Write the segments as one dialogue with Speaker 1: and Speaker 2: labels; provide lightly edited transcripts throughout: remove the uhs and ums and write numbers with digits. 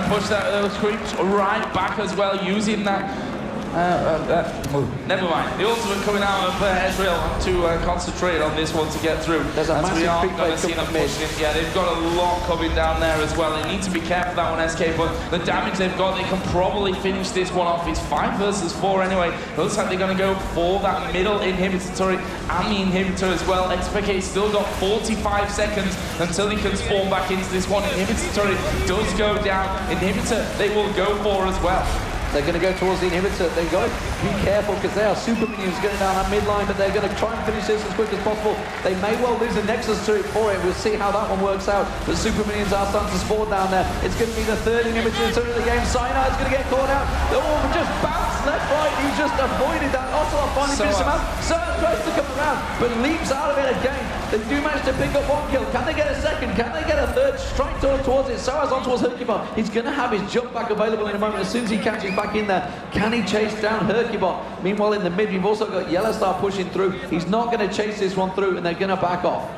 Speaker 1: push those creeps right back as well, using that. Never mind. The ultimate coming out of Ezreal to concentrate on this one to get through.
Speaker 2: There's a massive
Speaker 1: we are
Speaker 2: big
Speaker 1: going to see them pushing. Yeah, they've got a lot coming down there as well. They need to be careful that one, SK, but the damage they've got, they can probably finish this one off. It's 5 versus 4 anyway. It looks like they're going to go for that middle inhibitor turret and the inhibitor as well. Xpeke still got 45 seconds until he can spawn back into this one. Inhibitor turret does go down. Inhibitor they will go for as well.
Speaker 2: They're going to go towards the inhibitor. They've got to be careful because they are super minions going down that mid line, but they're going to try and finish this as quick as possible. They may well lose a Nexus to it for it. We'll see how that one works out. But super minions are starting to spawn down there. It's going to be the third inhibitor in the game. Cyanide is going to get caught out. The orb just bounced left, right. He just avoided that. Ocelot finally finished him out. Cyanide tries to come around, but leaps out of it again. They do manage to pick up one kill. Can they get a second? Can they get a third? Strike towards it. Soaz on towards Hercubot. He's going to have his jump back available in a moment as soon as he catches back in there. Can he chase down Hercubot? Meanwhile, in the mid, we've also got Yellowstar pushing through. He's not going to chase this one through, and they're going to back off.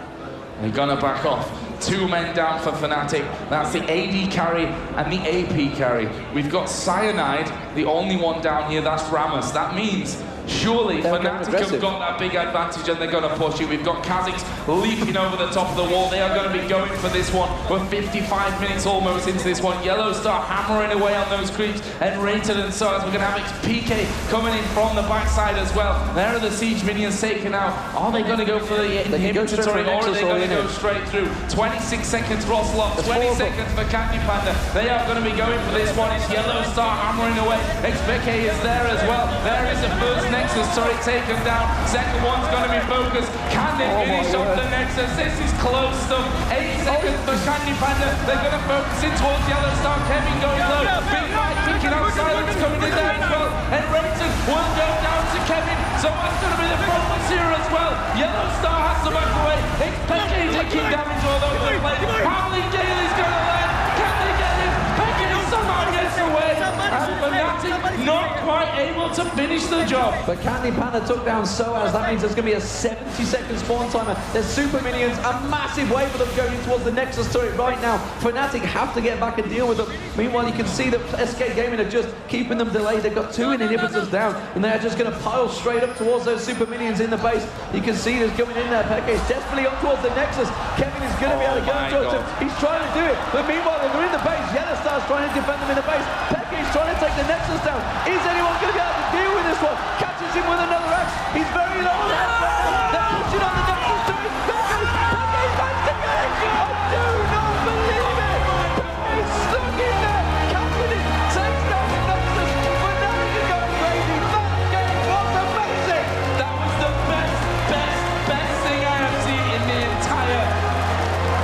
Speaker 1: They're going to back off. 2 men down for Fnatic. That's the AD carry and the AP carry. We've got Cyanide, the only one down here. That's Rammus. That means surely Fnatic have got that big advantage and they're going to push it. We've got Kha'Zix leaping over the top of the wall. They are going to be going for this one. We're 55 minutes almost into this one. Yellowstar hammering away on those creeps, and Rated and so as we're going to have Xpeke coming in from the backside as well. There are the siege minions taken out. Are they going to go for the inhibitor turret, or are they going to go straight through? 26 seconds for Ocelot, 20 seconds for Candy Panda. They are going to be going for this one. It's Yellowstar hammering away. Xpeke is there as well. There is the first Nexus turret taken down. Second one's going to be focused. Can they finish off the Nexus? This is close stuff. 8 seconds for Candy Panda. They're going to focus in towards Yellowstar. Kevin goes low. Big Mike kicking out. Silence coming in there as well. And Rayton will go down to Kevin. So that's going to be the focus here as well. Yellowstar has to back away. Xpeke taking damage all over the place. Howling Gale is going to land. Can they get him? Xpeke somehow gets away. And Fnatic not quite able to finish the job.
Speaker 2: But Candy Panda took down Soaz. That means there's going to be a 70-second spawn timer. There's super minions, a massive wave of them going towards the Nexus turret right now. Fnatic have to get back and deal with them. Meanwhile, you can see that SK Gaming are just keeping them delayed. They've got 2 inhibitors down, and they're just going to pile straight up towards those super minions in the base. You can see there's coming in there. Peke is desperately on towards the Nexus. Kevin is going to be able to go towards him. He's trying to do it, but meanwhile, they're in the base. Yellowstar's trying to defend them in the base. Peke is trying to take the Nexus down. Is anyone going to be able to deal with this one? Catches him with another axe. He's very low on that. They're pushing on the Nexus to his Peke managed to get it. I do not believe it. Peke's stuck in there. Catching it. Takes down the Nexus. But now he's going crazy. That game was amazing.
Speaker 1: That was the best thing I have seen in the entire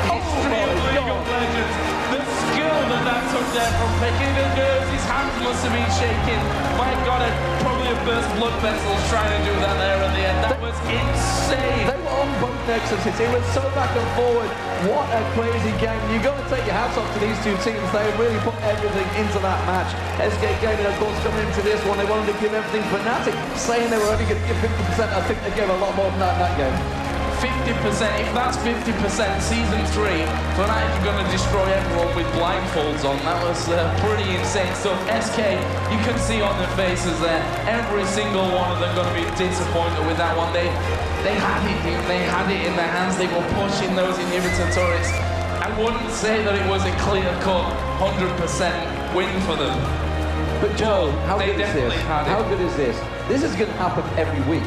Speaker 1: history of League of Legends. The skill that took there from Peke, the nerves, his hands must have been shaking. My God, probably a burst blood vessels trying to do that there at the end. That was insane.
Speaker 2: They were on both Nexuses. It was so back and forward. What a crazy game. You've got to take your hats off to these two teams. They really put everything into that match. SK Gaming, of course, coming into this one, they wanted to give everything. Fnatic saying they were only going to give 50%. I think they gave a lot more than that in that game.
Speaker 1: 50%, if that's 50%, season 3, Fnatic are going to destroy everyone with blindfolds on. That was pretty insane stuff. SK, you can see on their faces there, every single one of them going to be disappointed with that one. They had it in their hands. They were pushing those inhibitor turrets. I wouldn't say that it was a clear-cut 100% win for them.
Speaker 2: But Joe, how good is this? How good is this? This is going to happen every week.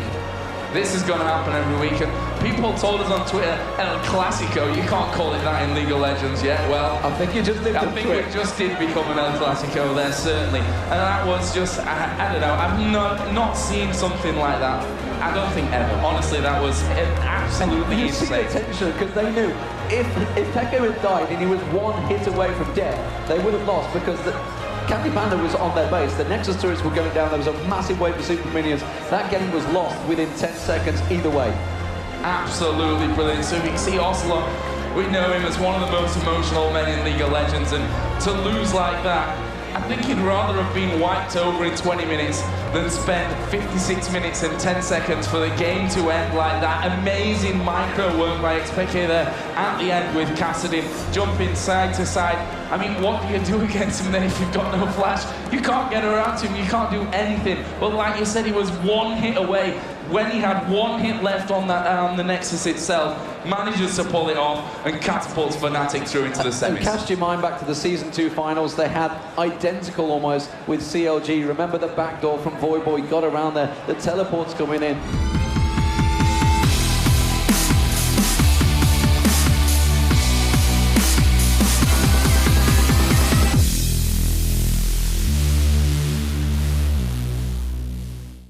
Speaker 1: This is going to happen every week, and people told us on Twitter, El Clasico, you can't call it that in League of Legends yet. Well,
Speaker 2: I think you just did.
Speaker 1: I think we just did become an El Clasico there, certainly. And that was just, I don't know, I've not seen something like that. I don't think ever. Honestly, that was absolutely insane.
Speaker 2: You see the tension, because they knew if Peke had died and he was 1 hit away from death, they would have lost, because Candy Panda was on their base. The Nexus turrets were going down. There was a massive wave of super minions. That game was lost within 10 seconds either way.
Speaker 1: Absolutely brilliant. So we can see Ocelot. We know him as one of the most emotional men in League of Legends, and to lose like that, I I think he'd rather have been wiped over in 20 minutes than spend 56 minutes and 10 seconds for the game to end like that. Amazing micro work by Xpeke there at the end with Kassadin jumping side to side. I mean, what do you do against him then if you've got no flash? You can't get around him, you can't do anything. But like you said, he was one hit away. When he had one hit left on that the Nexus itself, manages to pull it off and catapults Fnatic through into the semis.
Speaker 2: And cast your mind back to the Season 2 finals. They had identical almost with CLG. Remember the backdoor from Voyboy got around there. The teleports coming in.